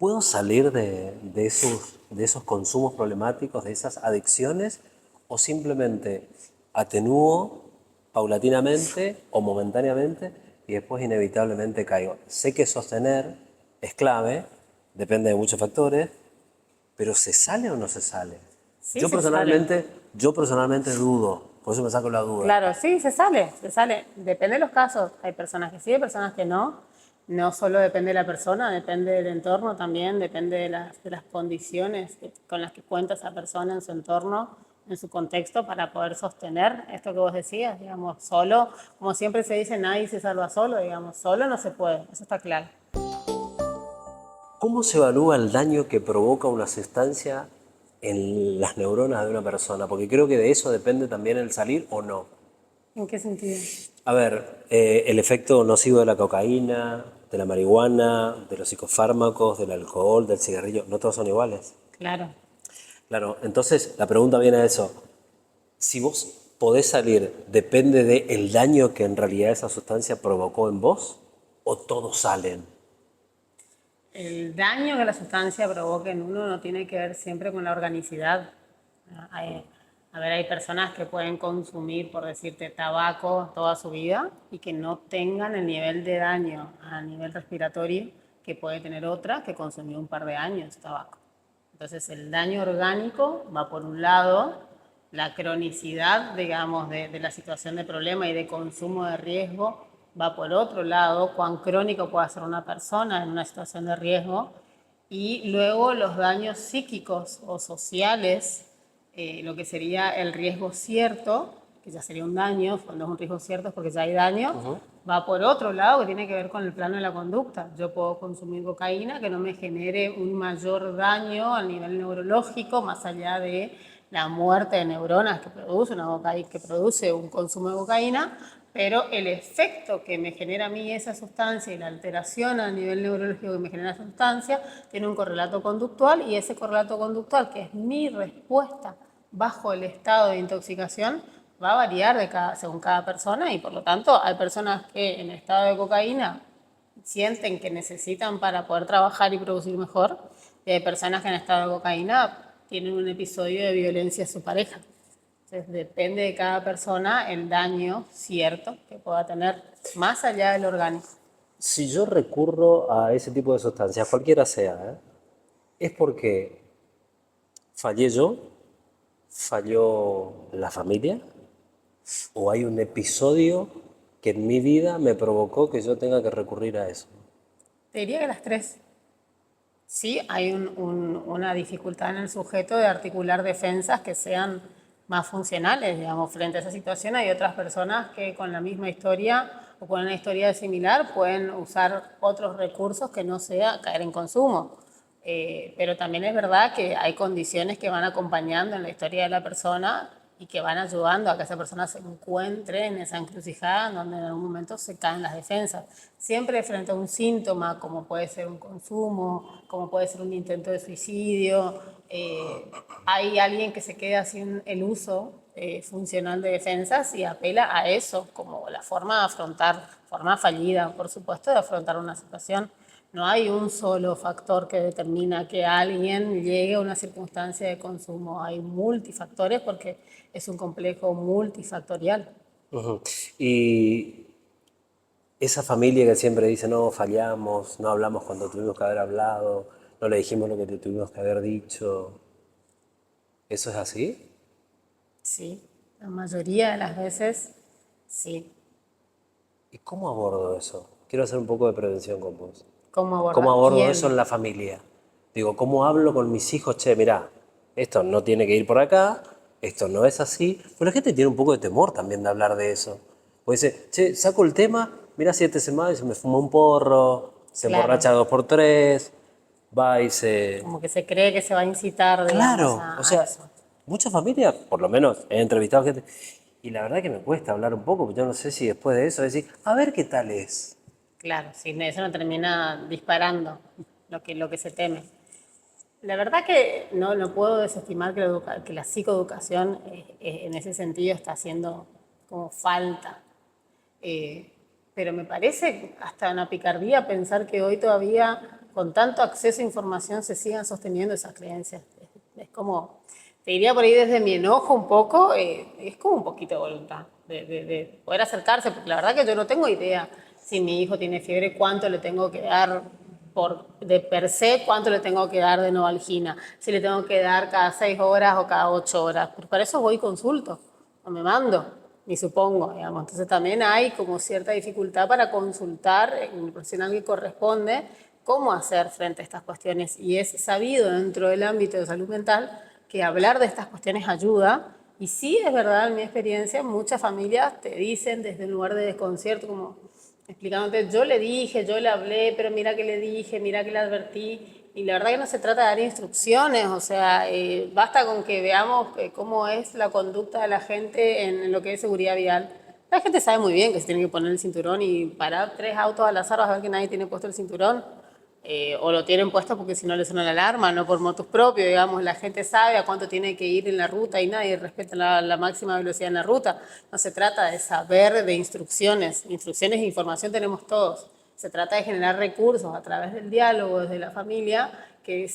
¿Puedo salir de esos consumos problemáticos, de esas adicciones, o simplemente atenúo paulatinamente o momentáneamente y después inevitablemente caigo? Sé que sostener es clave, depende de muchos factores, pero ¿se sale o no se sale? Sí, Yo se sale. personalmente, yo personalmente dudo, por eso me saco la duda. Claro, sí, se sale, se sale. Depende de los casos. Hay personas que sí, hay personas que no. No solo depende de la persona, depende del entorno también, depende de las condiciones con las que cuenta esa persona en su entorno, en su contexto, para poder sostener esto que vos decías, digamos, solo, como siempre se dice, nadie se salva solo, digamos, solo no se puede, eso está claro. ¿Cómo se evalúa el daño que provoca una sustancia en las neuronas de una persona? Porque creo que de eso depende también el salir o no. ¿En qué sentido? A ver, el efecto nocivo de la cocaína, de la marihuana, de los psicofármacos, del alcohol, del cigarrillo, no todos son iguales. Claro. Claro, entonces la pregunta viene a eso. Si vos podés salir, ¿depende del daño que en realidad esa sustancia provocó en vos? ¿O todos salen? El daño que la sustancia provoca en uno no tiene que ver siempre con la organicidad. A ver, hay personas que pueden consumir, por decirte, tabaco toda su vida y que no tengan el nivel de daño a nivel respiratorio que puede tener otra que consumió un par de años tabaco. Entonces, el daño orgánico va por un lado, la cronicidad, digamos, de la situación de problema y de consumo de riesgo va por otro lado, cuán crónico puede ser una persona en una situación de riesgo, y luego los daños psíquicos o sociales, lo que sería el riesgo cierto, que ya sería un daño, cuando es un riesgo cierto es porque ya hay daño, va por otro lado que tiene que ver con el plano de la conducta. Yo puedo consumir cocaína que no me genere un mayor daño a nivel neurológico, más allá de la muerte de neuronas que produce que produce un consumo de cocaína, pero el efecto que me genera a mí esa sustancia y la alteración a nivel neurológico que me genera esa sustancia tiene un correlato conductual, y ese correlato conductual, que es mi respuesta bajo el estado de intoxicación, va a variar según cada persona, y por lo tanto hay personas que en estado de cocaína sienten que necesitan para poder trabajar y producir mejor, y hay personas que en estado de cocaína tienen un episodio de violencia a su pareja. Entonces depende de cada persona el daño cierto que pueda tener más allá del orgánico. Si yo recurro a ese tipo de sustancias, cualquiera sea, es porque fallé yo, falló la familia, o hay un episodio que en mi vida me provocó que yo tenga que recurrir a eso. Te diría que las tres. Sí, hay una dificultad en el sujeto de articular defensas que sean más funcionales, digamos, frente a esa situación. Hay otras personas que con la misma historia o con una historia similar pueden usar otros recursos que no sea caer en consumo. Pero también es verdad que hay condiciones que van acompañando en la historia de la persona y que van ayudando a que esa persona se encuentre en esa encrucijada en donde en algún momento se caen las defensas. Siempre frente a un síntoma, como puede ser un consumo, como puede ser un intento de suicidio, hay alguien que se queda sin el uso funcional de defensas y apela a eso como la forma de afrontar, forma fallida, por supuesto, de afrontar una situación. No hay un solo factor que determina que alguien llegue a una circunstancia de consumo. Hay multifactores porque es un complejo multifactorial. Ujú. Y esa familia que siempre dice, no, fallamos, no hablamos cuando tuvimos que haber hablado, no le dijimos lo que te tuvimos que haber dicho, ¿eso es así? Sí, la mayoría de las veces sí. ¿Y cómo abordo eso? Quiero hacer un poco de prevención con vos. ¿Cómo ¿Cómo abordar? abordo eso ¿Quién? en la familia? Digo, ¿cómo hablo con mis hijos? Che, mirá, esto no tiene que ir por acá, esto no es así. Pues la gente tiene un poco de temor también de hablar de eso. Pues dice, che, saco el tema, mirá si este se me fuma un porro, se Claro, emborracha dos por tres, va y se... como que se cree que se va a incitar, digamos, Claro, o a sea, eso. muchas familias, por lo menos he entrevistado gente, y la verdad que me cuesta hablar un poco, porque yo no sé si después de eso decir, a ver qué tal es. Claro, sí, eso no termina disparando lo que se teme. La verdad que no puedo desestimar que la psicoeducación en ese sentido está haciendo como falta. pero me parece hasta una picardía pensar que hoy todavía con tanto acceso a información se sigan sosteniendo esas creencias. Es como, te diría por ahí desde mi enojo un poco, es como un poquito de voluntad de poder acercarse, porque la verdad que yo no tengo idea si mi hijo tiene fiebre, cuánto le tengo que dar de per se, cuánto le tengo que dar de Novalgina, si le tengo que dar cada 6 horas o cada 8 horas. Pues para eso voy y consulto, no me mando, ni supongo, digamos. Entonces también hay como cierta dificultad para consultar en el profesional que corresponde cómo hacer frente a estas cuestiones. Y es sabido dentro del ámbito de salud mental que hablar de estas cuestiones ayuda. Y sí, es verdad, en mi experiencia, muchas familias te dicen desde un lugar de desconcierto, como explicándote, yo le dije, yo le hablé, pero mira que le dije, mira que le advertí. Y la verdad que no se trata de dar instrucciones, o sea, basta con que veamos cómo es la conducta de la gente en lo que es seguridad vial. La gente sabe muy bien que se tiene que poner el cinturón y parar 3 autos al azar, vas a ver que nadie tiene puesto el cinturón. O lo tienen puesto porque si no le suena la alarma, no por motus propios, digamos, la gente sabe a cuánto tiene que ir en la ruta y nadie respeta la máxima velocidad en la ruta. No se trata de saber de instrucciones e información tenemos todos. Se trata de generar recursos a través del diálogo desde la familia que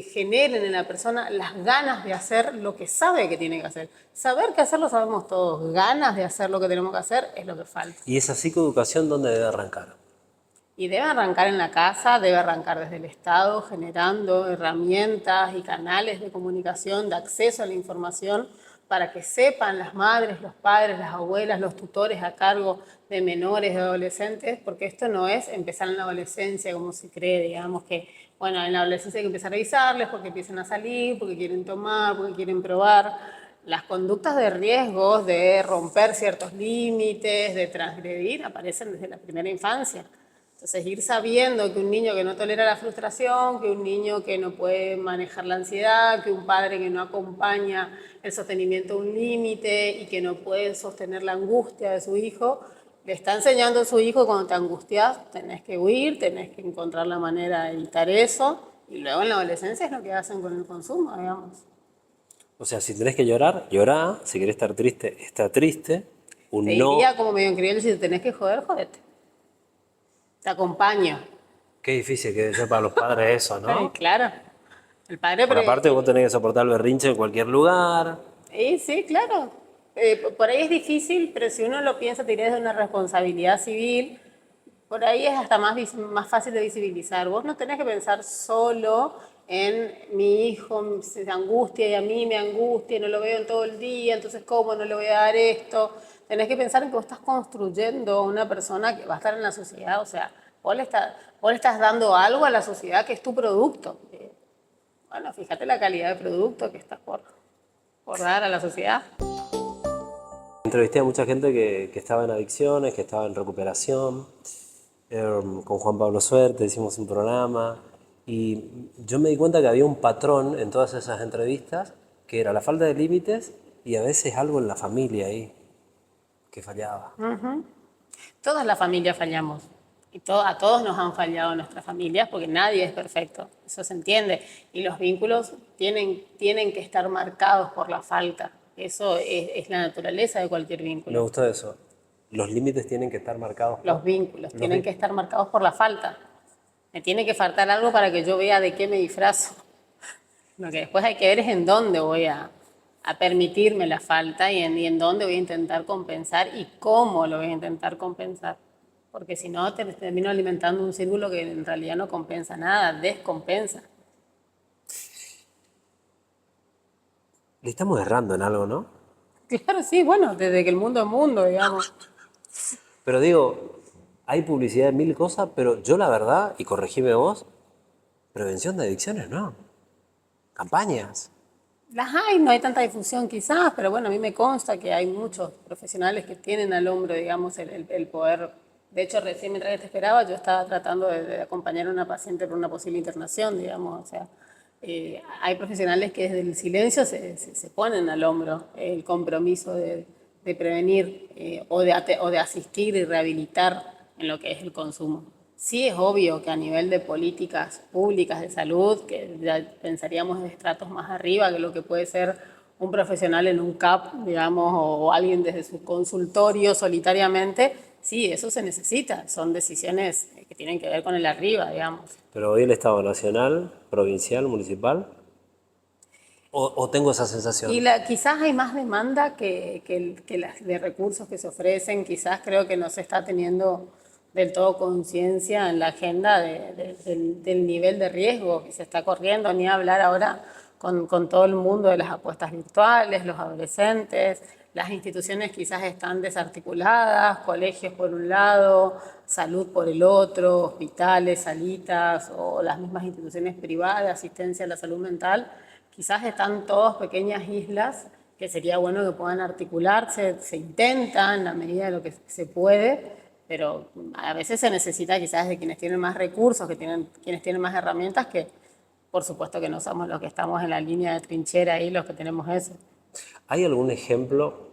generen en la persona las ganas de hacer lo que sabe que tiene que hacer. Saber que hacer lo sabemos todos, ganas de hacer lo que tenemos que hacer es lo que falta. ¿Y esa psicoeducación dónde debe arrancar? Y debe arrancar en la casa, debe arrancar desde el Estado, generando herramientas y canales de comunicación, de acceso a la información, para que sepan las madres, los padres, las abuelas, los tutores a cargo de menores, de adolescentes, porque esto no es empezar en la adolescencia como se cree, digamos que, bueno, en la adolescencia hay que empezar a avisarles porque empiezan a salir, porque quieren tomar, porque quieren probar. Las conductas de riesgos, de romper ciertos límites, de transgredir, aparecen desde la primera infancia. Entonces, ir sabiendo que un niño que no tolera la frustración, que un niño que no puede manejar la ansiedad, que un padre que no acompaña el sostenimiento de un límite y que no puede sostener la angustia de su hijo, le está enseñando a su hijo que cuando te angustias tenés que huir, tenés que encontrar la manera de evitar eso. Y luego en la adolescencia es lo que hacen con el consumo, digamos. O sea, si tenés que llorar, llorá. Si querés estar triste, está triste. Te Un no. diría como medio increíble, si te tenés que joder, jodete. Te acompaño. Qué difícil que debe ser para los padres eso, Ay, ¿no? claro. El padre, Por aparte vos tenés que soportar el berrinche en cualquier lugar. Sí, claro. Por ahí es difícil, pero si uno lo piensa, te diría desde una responsabilidad civil, por ahí es hasta más fácil de visibilizar. Vos no tenés que pensar solo en mi hijo se angustia y a mí me angustia y no lo veo en todo el día, entonces ¿cómo no le voy a dar esto? Tenés que pensar en que vos estás construyendo una persona que va a estar en la sociedad, o sea, vos le estás dando algo a la sociedad que es tu producto. Bueno, fíjate la calidad de producto que estás por dar a la sociedad. Entrevisté a mucha gente que estaba en adicciones, que estaba en recuperación. Con Juan Pablo Suerte hicimos un programa y yo me di cuenta que había un patrón en todas esas entrevistas que era la falta de límites y a veces algo en la familia ahí que fallaba. Todas las familias fallamos. Y a todos nos han fallado nuestras familias porque nadie es perfecto. Eso se entiende. Y los vínculos tienen que estar marcados por la falta. Eso es la naturaleza de cualquier Me vínculo. gustó eso. Los límites tienen que estar marcados por... Los vínculos tienen que estar marcados por la falta. Me tiene que faltar algo para que yo vea de qué me disfrazo. Lo que después hay que ver es en dónde voy a permitirme la falta y en dónde voy a intentar compensar y cómo lo voy a intentar compensar. Porque si no, termino alimentando un círculo que en realidad no compensa nada, descompensa. Le estamos errando en algo, ¿no? Claro, sí, bueno, desde que el mundo es mundo, digamos. Pero digo, hay publicidad de mil cosas, pero yo la verdad, y corregime vos, prevención de adicciones, no. Campañas. Las hay, no hay tanta difusión quizás, pero bueno, a mí me consta que hay muchos profesionales que tienen al hombro, digamos, el poder. De hecho, recién mientras te esperaba, yo estaba tratando de acompañar a una paciente por una posible internación, digamos, o sea, hay profesionales que desde el silencio se ponen al hombro el compromiso de prevenir o de asistir y rehabilitar en lo que es el consumo. Sí es obvio que a nivel de políticas públicas de salud, que ya pensaríamos en estratos más arriba que lo que puede ser un profesional en un CAP, digamos, o alguien desde su consultorio solitariamente, sí, eso se necesita, son decisiones que tienen que ver con el arriba, digamos. Pero hoy el Estado nacional, provincial, municipal, o tengo esa sensación. Y quizás hay más demanda que las de recursos que se ofrecen, quizás creo que no se está teniendo del todo conciencia en la agenda del nivel de riesgo que se está corriendo, ni hablar ahora con todo el mundo de las apuestas virtuales, los adolescentes, las instituciones quizás están desarticuladas, colegios por un lado, salud por el otro, hospitales, salitas o las mismas instituciones privadas de asistencia a la salud mental. Quizás están todas pequeñas islas que sería bueno que puedan articularse, se intenta en la medida de lo que se puede, pero a veces se necesita quizás de quienes tienen más recursos, quienes tienen más herramientas, que por supuesto que no somos los que estamos en la línea de trinchera ahí los que tenemos eso. ¿Hay algún ejemplo,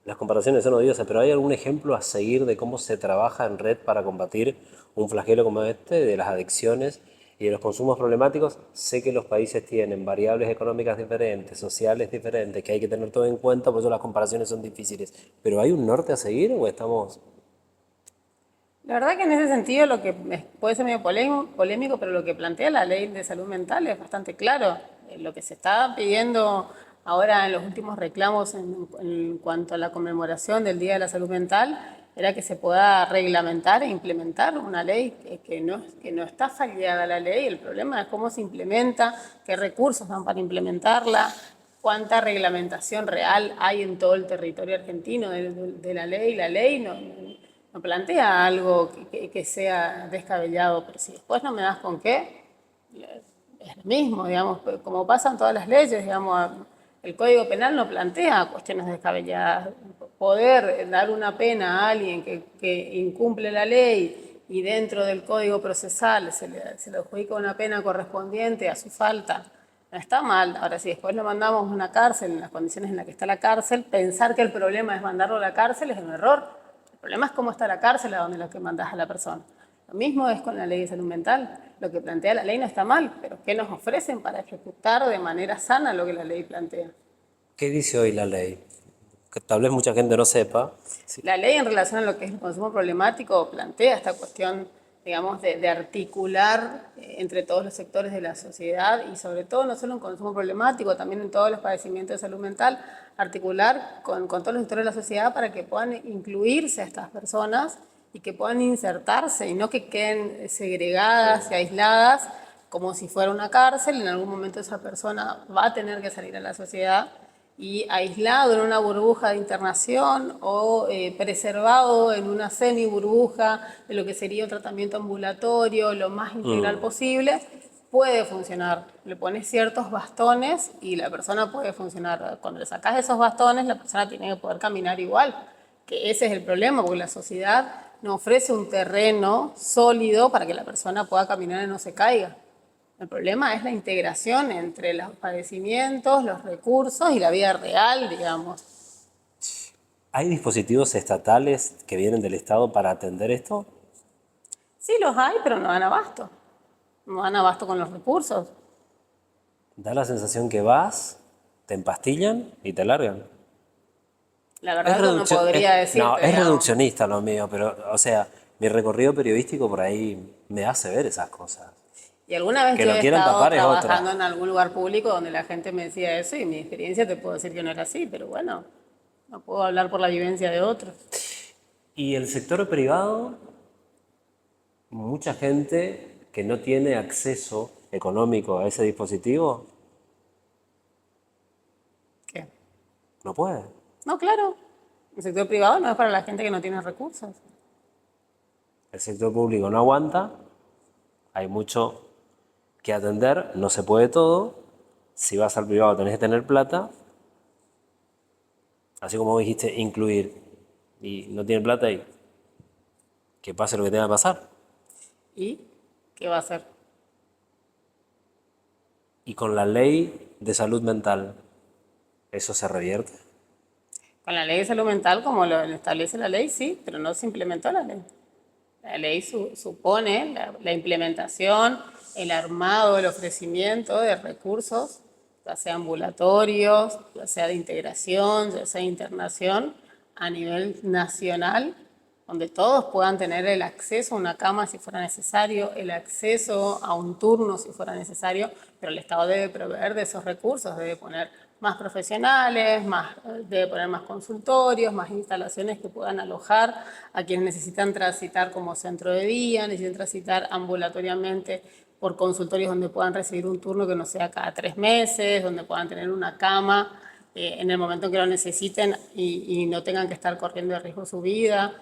las comparaciones son odiosas, pero hay algún ejemplo a seguir de cómo se trabaja en red para combatir un flagelo como este, de las adicciones y de los consumos problemáticos? Sé que los países tienen variables económicas diferentes, sociales diferentes, que hay que tener todo en cuenta, por eso las comparaciones son difíciles. ¿Pero hay un norte a seguir o estamos...? La verdad que en ese sentido lo que puede ser medio polémico, pero lo que plantea la ley de salud mental es bastante claro. Lo que se está pidiendo ahora en los últimos reclamos en cuanto a la conmemoración del Día de la Salud Mental era que se pueda reglamentar e implementar una ley que no está fallada la ley. El problema es cómo se implementa, qué recursos dan para implementarla, cuánta reglamentación real hay en todo el territorio argentino de la ley. La ley no plantea algo que sea descabellado, pero si después no me das con qué, es lo mismo, digamos, como pasan todas las leyes, digamos, el Código Penal no plantea cuestiones descabelladas. Poder dar una pena a alguien que incumple la ley y dentro del Código Procesal se le adjudica una pena correspondiente a su falta, no está mal. Ahora, si después lo mandamos a una cárcel, en las condiciones en las que está la cárcel, pensar que el problema es mandarlo a la cárcel es un error. El problema es cómo está la cárcel a donde lo que mandas a la persona. Lo mismo es con la ley de salud mental. Lo que plantea la ley no está mal, pero ¿qué nos ofrecen para ejecutar de manera sana lo que la ley plantea? ¿Qué dice hoy la ley? Que tal vez mucha gente no sepa. Sí. La ley en relación a lo que es el consumo problemático plantea esta cuestión, digamos, de articular entre todos los sectores de la sociedad y sobre todo no solo en consumo problemático, también en todos los padecimientos de salud mental, articular con todos los sectores de la sociedad para que puedan incluirse a estas personas y que puedan insertarse y no que queden segregadas y aisladas como si fuera una cárcel. En algún momento esa persona va a tener que salir a la sociedad y aislado en una burbuja de internación o preservado en una semi-burbuja de lo que sería un tratamiento ambulatorio lo más integral posible, puede funcionar. Le pones ciertos bastones y la persona puede funcionar. Cuando le sacas esos bastones, la persona tiene que poder caminar igual, que ese es el problema, porque la sociedad no ofrece un terreno sólido para que la persona pueda caminar y no se caiga. El problema es la integración entre los padecimientos, los recursos y la vida real, digamos. ¿Hay dispositivos estatales que vienen del Estado para atender esto? Sí los hay, pero no dan abasto. No dan abasto con los recursos. Da la sensación que vas, te empastillan y te largan. La verdad que no podría decirte. No, es digamos. reduccionista lo mío, pero, o sea, mi recorrido periodístico por ahí me hace ver esas cosas. Y alguna vez Que yo lo he quieran estado tapar es otra. trabajando en algún lugar público donde la gente me decía eso y mi experiencia te puedo decir que no era así, pero bueno, no puedo hablar por la vivencia de otros. Y el sector privado, mucha gente que no tiene acceso económico a ese dispositivo, ¿Qué? no puede. No, claro. El sector privado no es para la gente que no tiene recursos. El sector público no aguanta, hay mucho que atender, no se puede todo. Si vas al privado tenés que tener plata. Así como dijiste, incluir. Y no tiene plata y que pase lo que tenga que pasar. ¿Y qué va a hacer? Y con la ley de salud mental, ¿eso se revierte? Con la ley de salud mental, como lo establece la ley, sí, pero no se implementó la ley. La ley supone la implementación, el armado, el ofrecimiento de recursos, ya sea ambulatorios, ya sea de integración, ya sea de internación, a nivel nacional, donde todos puedan tener el acceso a una cama si fuera necesario, el acceso a un turno si fuera necesario, pero el Estado debe proveer de esos recursos, debe poner más profesionales, debe poner más consultorios, más instalaciones que puedan alojar a quienes necesitan transitar como centro de día, necesitan transitar ambulatoriamente por consultorios donde puedan recibir un turno que no sea cada 3 meses, donde puedan tener una cama en el momento en que lo necesiten y no tengan que estar corriendo de riesgo su vida.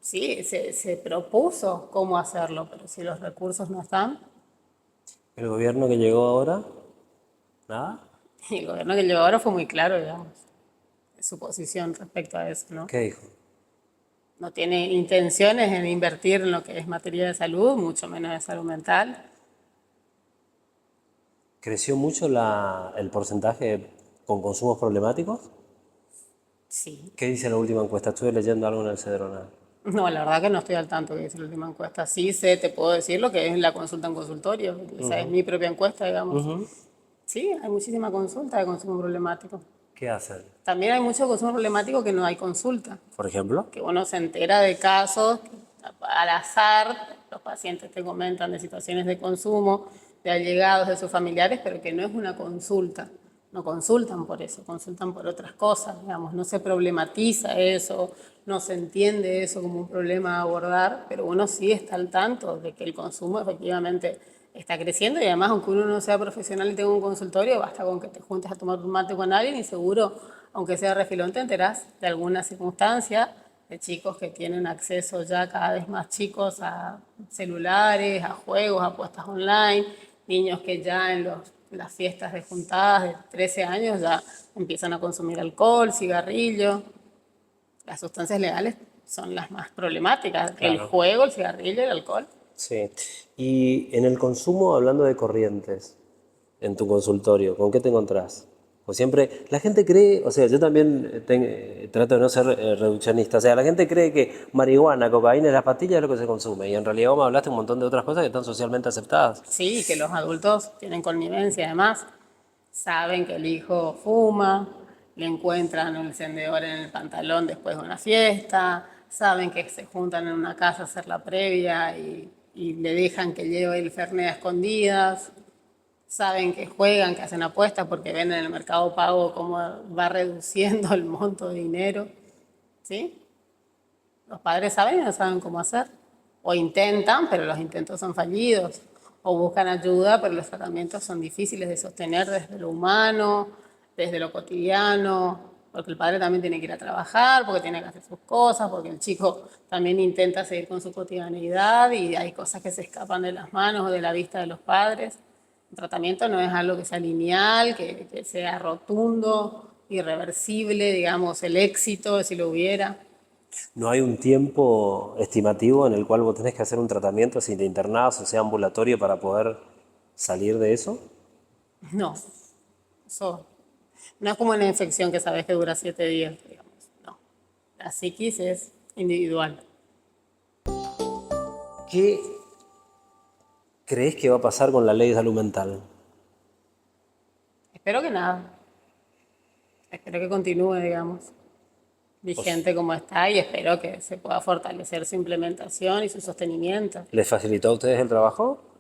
Sí, se propuso cómo hacerlo, pero si los recursos no están, ¿El gobierno que llegó ahora? ¿Nada? y el gobierno que llegó ahora fue muy claro, digamos, su posición respecto a eso, ¿no? ¿Qué dijo? No tiene intenciones en invertir en lo que es materia de salud, mucho menos de salud mental. ¿Creció mucho el porcentaje con consumos problemáticos? Sí. ¿Qué dice la última encuesta? Estuve leyendo algo en el Cedrona. No, la verdad que no estoy al tanto que dice la última encuesta. Sí sé, te puedo decir lo que es la consulta en consultorio. Esa es mi propia encuesta, digamos. Sí, hay muchísima consulta de consumo problemático. ¿Qué hacen? También hay mucho consumo problemático que no hay consulta. Por ejemplo, Que uno se entera de casos al azar, los pacientes te comentan de situaciones de consumo, de allegados, de sus familiares, pero que no es una consulta. No consultan por eso, consultan por otras cosas, digamos, no se problematiza eso, no se entiende eso como un problema a abordar, pero uno sí está al tanto de que el consumo efectivamente está creciendo y además, aunque uno no sea profesional y tenga un consultorio, basta con que te juntes a tomar un mate con alguien y seguro, aunque sea refilón, te enterás de alguna circunstancia de chicos que tienen acceso ya cada vez más chicos a celulares, a juegos, a apuestas online, niños que ya en las fiestas de juntadas de 13 años ya empiezan a consumir alcohol, cigarrillo. Las sustancias legales son las más problemáticas, el claro. juego, el cigarrillo, el alcohol. Sí. Y en el consumo, hablando de corrientes, en tu consultorio, ¿con qué te encontrás? Pues siempre, la gente cree, o sea, yo también trato de no ser reduccionista, o sea, la gente cree que marihuana, cocaína y las pastillas es lo que se consume, y en realidad vos me hablaste un montón de otras cosas que están socialmente aceptadas. Sí, que los adultos tienen connivencia además, saben que el hijo fuma, le encuentran un encendedor en el pantalón después de una fiesta, saben que se juntan en una casa a hacer la previa y le dejan que lleve el fernet a escondidas, saben que juegan, que hacen apuestas porque ven en el mercado pago cómo va reduciendo el monto de dinero, ¿sí? Los padres saben y no saben cómo hacer. O intentan, pero los intentos son fallidos. O buscan ayuda, pero los tratamientos son difíciles de sostener desde lo humano, desde lo cotidiano, porque el padre también tiene que ir a trabajar, porque tiene que hacer sus cosas, porque el chico también intenta seguir con su cotidianidad y hay cosas que se escapan de las manos o de la vista de los padres. El tratamiento no es algo que sea lineal, que sea rotundo, irreversible, digamos, el éxito, si lo hubiera. ¿No hay un tiempo estimativo en el cual vos tenés que hacer un tratamiento si te internás o sea ambulatorio para poder salir de eso? No, eso no es como una infección que sabes que dura 7 días, digamos. No, la psiquis es individual. ¿Qué crees que va a pasar con la ley de salud mental? Espero que nada. Espero que continúe, digamos, vigente como está y espero que se pueda fortalecer su implementación y su sostenimiento. ¿Les facilitó a ustedes el trabajo?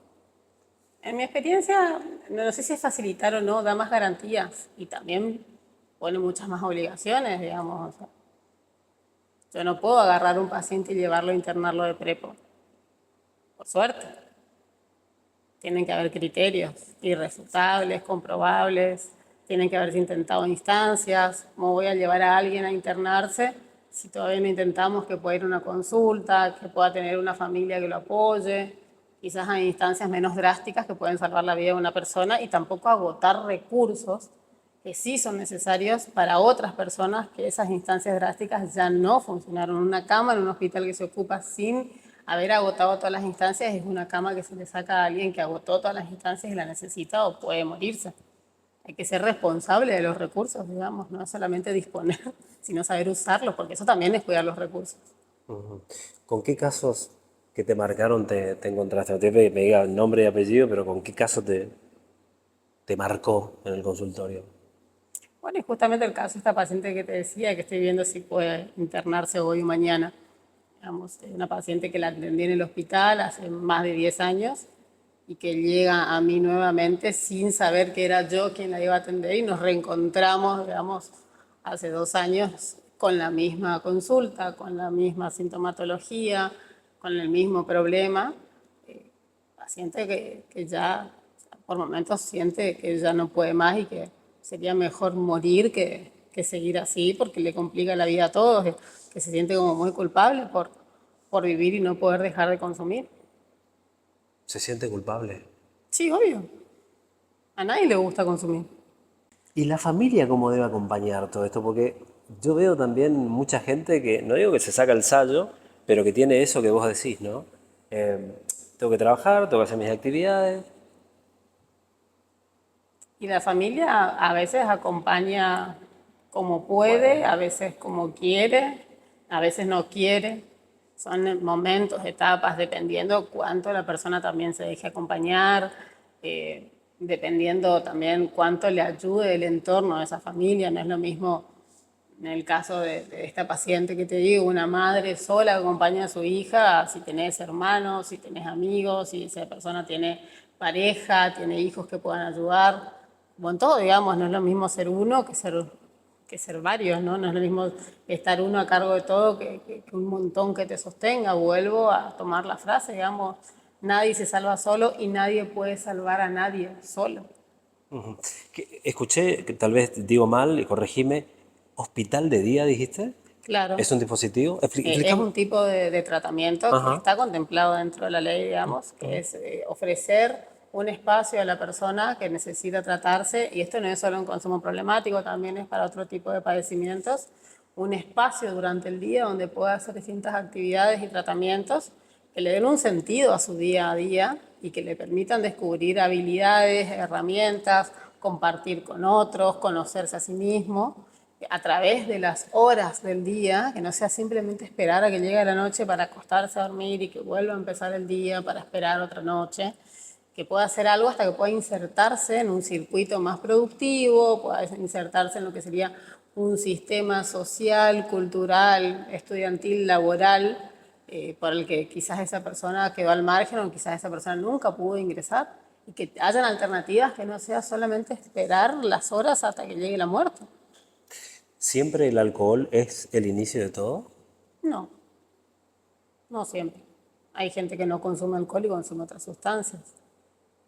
En mi experiencia, no sé si es facilitar o no, da más garantías y también pone muchas más obligaciones, digamos. O sea, yo no puedo agarrar a un paciente y llevarlo a internarlo de prepo, por suerte. Tienen que haber criterios irrefutables, comprobables, tienen que haberse intentado instancias. ¿Cómo voy a llevar a alguien a internarse si todavía no intentamos que pueda ir a una consulta, que pueda tener una familia que lo apoye? Quizás hay instancias menos drásticas que pueden salvar la vida de una persona y tampoco agotar recursos que sí son necesarios para otras personas que esas instancias drásticas ya no funcionaron. Una cama en un hospital que se ocupa sin haber agotado todas las instancias es una cama que se le saca a alguien que agotó todas las instancias y la necesita o puede morirse. Hay que ser responsable de los recursos, digamos, no solamente disponer, sino saber usarlos, porque eso también es cuidar los recursos. ¿Con qué casos que te marcaron te encontraste? No te pido que me diga nombre y apellido, pero ¿con qué caso te marcó en el consultorio? Bueno, y justamente el caso de esta paciente que te decía, que estoy viendo si puede internarse hoy o mañana. Digamos, una paciente que la atendí en el hospital hace más de 10 años y que llega a mí nuevamente sin saber que era yo quien la iba a atender y nos reencontramos, digamos, hace 2 años con la misma consulta, con la misma sintomatología, con el mismo problema. Paciente que ya por momentos siente que ya no puede más y que sería mejor morir que seguir así porque le complica la vida a todos, que se siente como muy culpable por vivir y no poder dejar de consumir. ¿Se siente culpable? Sí, obvio. A nadie le gusta consumir. ¿Y la familia cómo debe acompañar todo esto? Porque yo veo también mucha gente que, no digo que se saca el sallo, pero que tiene eso que vos decís, ¿no? Eh, tengo que trabajar, tengo que hacer mis actividades. Y la familia a veces acompaña como puede, Bueno, a veces como quiere, a veces no quiere. Son momentos, etapas, dependiendo cuánto la persona también se deje acompañar, dependiendo también cuánto le ayude el entorno de esa familia. No es lo mismo en el caso de esta paciente que te digo, una madre sola acompaña a su hija, si tenés hermanos, si tenés amigos, si esa persona tiene pareja, tiene hijos que puedan ayudar. Bueno, todo, digamos, no es lo mismo ser uno que ser varios, ¿no? No es lo mismo estar uno a cargo de todo que un montón que te sostenga. Vuelvo a tomar la frase, digamos, nadie se salva solo y nadie puede salvar a nadie solo. escuché, que tal vez digo mal y corregime, hospital de día, dijiste. Claro. ¿Es un dispositivo? Es Explícame. un tipo de tratamiento que Ajá. está contemplado dentro de la ley, digamos, que es ofrecer un espacio a la persona que necesita tratarse, y esto no es solo un consumo problemático, también es para otro tipo de padecimientos, un espacio durante el día donde pueda hacer distintas actividades y tratamientos que le den un sentido a su día a día y que le permitan descubrir habilidades, herramientas, compartir con otros, conocerse a sí mismo a través de las horas del día, que no sea simplemente esperar a que llegue la noche para acostarse a dormir y que vuelva a empezar el día para esperar otra noche, que pueda hacer algo hasta que pueda insertarse en un circuito más productivo, pueda insertarse en lo que sería un sistema social, cultural, estudiantil, laboral, por el que quizás esa persona quedó al margen o quizás esa persona nunca pudo ingresar, y que hayan alternativas que no sea solamente esperar las horas hasta que llegue la muerte. ¿Siempre el alcohol es el inicio de todo? No, no siempre. Hay gente que no consume alcohol y consume otras sustancias.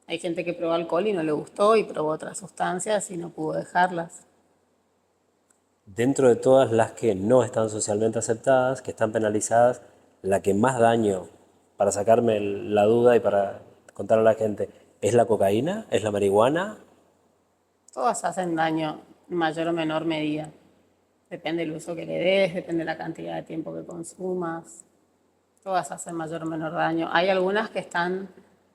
Hay gente que probó alcohol y no le gustó y probó otras sustancias y no pudo dejarlas. Dentro de todas las que no están socialmente aceptadas, que están penalizadas, la que más daño, para sacarme la duda y para contar a la gente, ¿es la cocaína? ¿Es la marihuana? Todas hacen daño en mayor o menor medida. Depende del uso que le des, depende de la cantidad de tiempo que consumas. Todas hacen mayor o menor daño. Hay algunas que están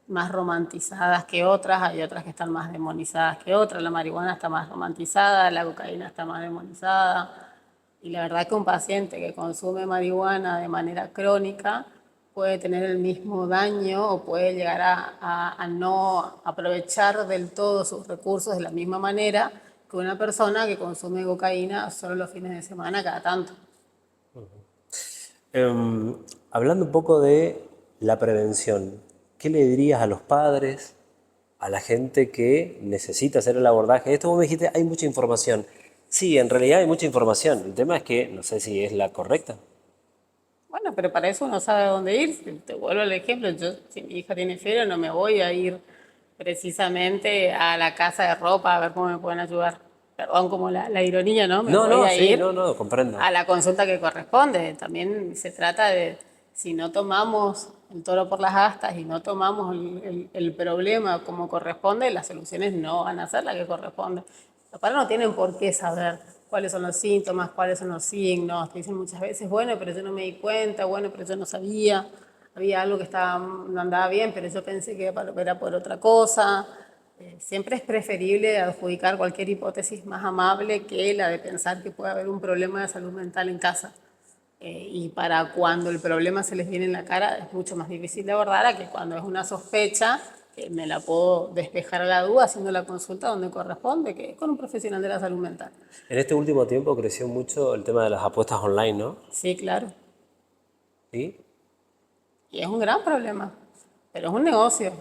más romantizadas que otras, hay otras que están más demonizadas que otras. La marihuana está más romantizada, la cocaína está más demonizada. Y la verdad que un paciente que consume marihuana de manera crónica puede tener el mismo daño o puede llegar a no aprovechar del todo sus recursos de la misma manera que una persona que consume cocaína solo los fines de semana cada tanto. Hablando un poco de la prevención, ¿qué le dirías a los padres, a la gente que necesita hacer el abordaje? Esto vos me dijiste, hay mucha información. Sí, en realidad hay mucha información. El tema es que no sé si es la correcta. Bueno, pero para eso uno sabe a dónde ir. Si te vuelvo al ejemplo, yo si mi hija tiene fiebre no me voy a ir precisamente a la casa de ropa a ver cómo me pueden ayudar. Perdón, como la ironía, ¿no? Me No, voy no, a sí, ir no, no, comprendo. a la consulta que corresponde. También se trata de, si no tomamos el toro por las astas y no tomamos el problema como corresponde, las soluciones no van a ser las que corresponden. Los padres no tienen por qué saber cuáles son los síntomas, cuáles son los signos. Te dicen muchas veces, bueno, pero yo no me di cuenta, bueno, pero yo no sabía, había algo que no andaba bien, pero yo pensé que era por otra cosa. Siempre es preferible adjudicar cualquier hipótesis más amable que la de pensar que puede haber un problema de salud mental en casa. Y para cuando el problema se les viene en la cara es mucho más difícil de abordar a que cuando es una sospecha, que me la puedo despejar a la duda haciendo la consulta donde corresponde, que es con un profesional de la salud mental. En este último tiempo creció mucho el tema de las apuestas online, ¿no? Sí, claro. ¿Sí? Y es un gran problema, pero es un negocio.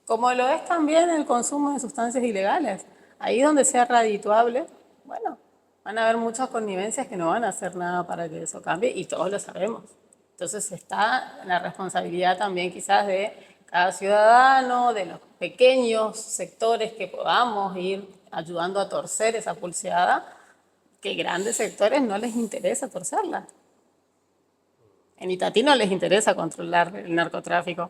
Como lo es también el consumo de sustancias ilegales. Ahí donde sea redituable, bueno, van a haber muchas connivencias que no van a hacer nada para que eso cambie y todos lo sabemos. Entonces está la responsabilidad también quizás de cada ciudadano, de los pequeños sectores que podamos ir ayudando a torcer esa pulseada, que grandes sectores no les interesa torcerla. En Itatí no les interesa controlar el narcotráfico.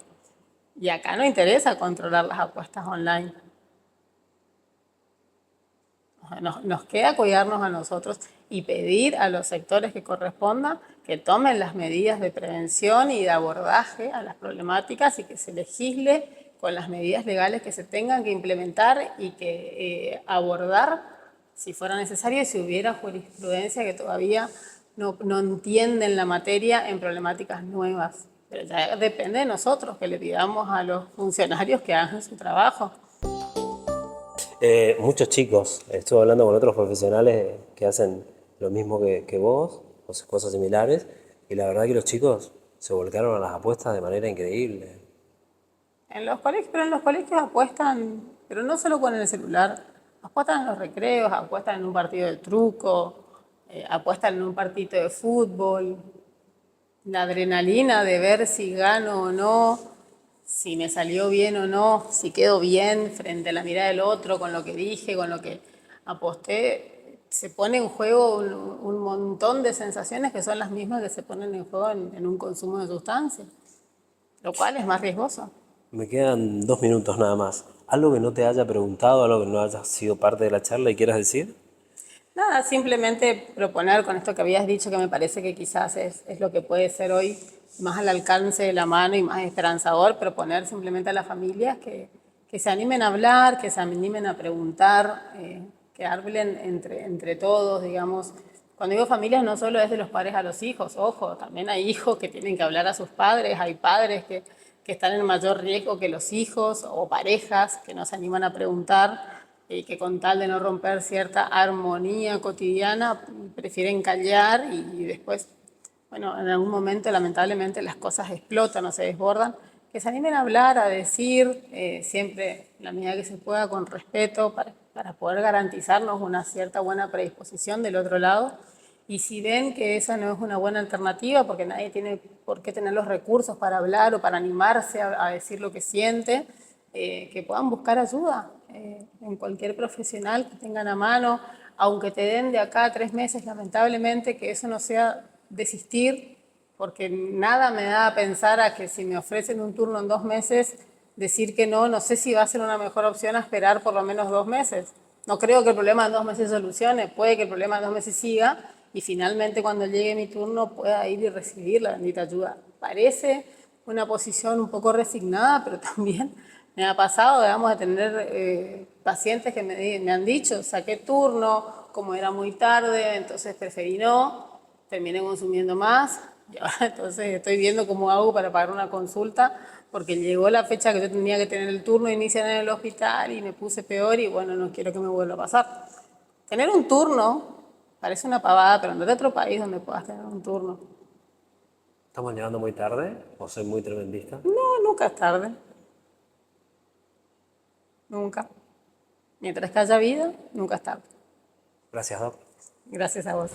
Y acá no interesa controlar las apuestas online. Nos queda cuidarnos a nosotros y pedir a los sectores que correspondan que tomen las medidas de prevención y de abordaje a las problemáticas y que se legisle con las medidas legales que se tengan que implementar y que abordar si fuera necesario y si hubiera jurisprudencia que todavía no entienden la materia en problemáticas nuevas. Pero ya depende de nosotros que le pidamos a los funcionarios que hagan su trabajo. Muchos chicos, estuve hablando con otros profesionales que hacen lo mismo que vos, o sea, cosas similares, y la verdad que los chicos se volcaron a las apuestas de manera increíble. En los colegios, pero en los colegios apuestan, pero no solo con el celular, apuestan en los recreos, apuestan en un partido de truco, apuestan en un partido de fútbol, la adrenalina de ver si gano o no, si me salió bien o no, si quedo bien frente a la mirada del otro, con lo que dije, con lo que aposté, se pone en juego un montón de sensaciones que son las mismas que se ponen en juego en un consumo de sustancias, lo cual es más riesgoso. Me quedan 2 minutos nada más. ¿Algo que no te haya preguntado, algo que no haya sido parte de la charla y quieras decir? Nada, simplemente proponer con esto que habías dicho, que me parece que quizás es lo que puede ser hoy más al alcance de la mano y más esperanzador, proponer simplemente a las familias que se animen a hablar, que se animen a preguntar, que hablen entre todos, digamos. Cuando digo familias no solo es de los padres a los hijos, ojo, también hay hijos que tienen que hablar a sus padres, hay padres que están en mayor riesgo que los hijos o parejas que no se animan a preguntar y que con tal de no romper cierta armonía cotidiana prefieren callar y después, bueno, en algún momento lamentablemente las cosas explotan o se desbordan, que se animen a hablar, a decir, siempre en la medida que se pueda con respeto para poder garantizarnos una cierta buena predisposición del otro lado. Y si ven que esa no es una buena alternativa, porque nadie tiene por qué tener los recursos para hablar o para animarse a decir lo que siente, que puedan buscar ayuda en cualquier profesional que tengan a mano, aunque te den de acá a 3 meses, lamentablemente, que eso no sea desistir, porque nada me da a pensar a que si me ofrecen un turno en 2 meses, decir que no, no sé si va a ser una mejor opción a esperar por lo menos 2 meses. No creo que el problema en 2 meses se solucione, puede que el problema en 2 meses siga y finalmente cuando llegue mi turno pueda ir y recibir la bendita ayuda. Parece una posición un poco resignada, pero también me ha pasado, digamos, de tener pacientes que me han dicho, saqué turno, como era muy tarde, entonces preferí no, terminé consumiendo más, y ahora entonces estoy viendo cómo hago para pagar una consulta, porque llegó la fecha que yo tenía que tener el turno inicial en el hospital y me puse peor y bueno, no quiero que me vuelva a pasar. Tener un turno parece una pavada, pero andate a otro país donde puedas tener un turno. ¿Estamos llegando muy tarde o soy muy tremendista? No, nunca es tarde, nunca. Mientras que haya vida, nunca es tarde. Gracias, Doc. Gracias a vos.